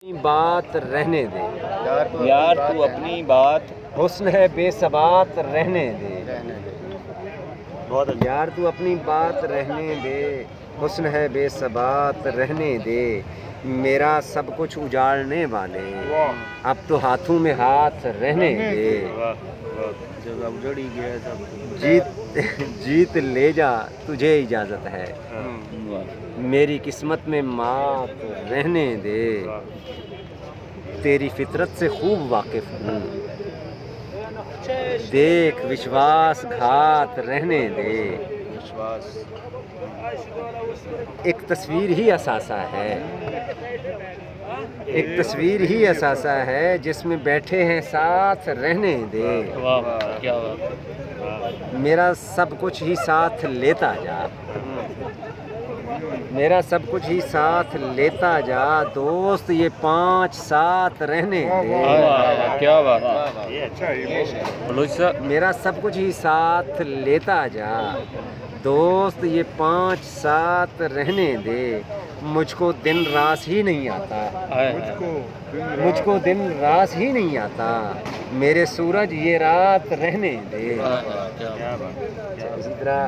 अपनी बात रहने दे यार तू अपनी बात हुस्न है बेसबात रहने दे बहुत अच्छा। यार तू अपनी बात रहने दे हुस्न है बेसबात रहने दे मेरा सब कुछ उजाड़ने वाले अब तो हाथों में हाथ रहने दे जब उजड़ ही गया सब जीत ले जा तुझे इजाज़त है मेरी किस्मत में मात रहने दे तेरी फितरत से खूब वाकिफ हूँ देख विश्वासघात रहने दे विश्वास एक तस्वीर ही असासा है एक तस्वीर ही असासा है जिसमें बैठे हैं साथ रहने दे वाह क्या बात मेरा सब कुछ ही साथ लेता जा मेरा सब कुछ ही साथ लेता जा दोस्त ये 5 साथ रहने दे क्या बात ये अच्छा मेरा सब कुछ ही साथ लेता जा दोस्त ये 5 साथ रहने दे मुझको दिन रास ही नहीं आता मुझको दिन रास ही नहीं आता मेरे सूरज ये रात रहने दे क्या बात इसी तरह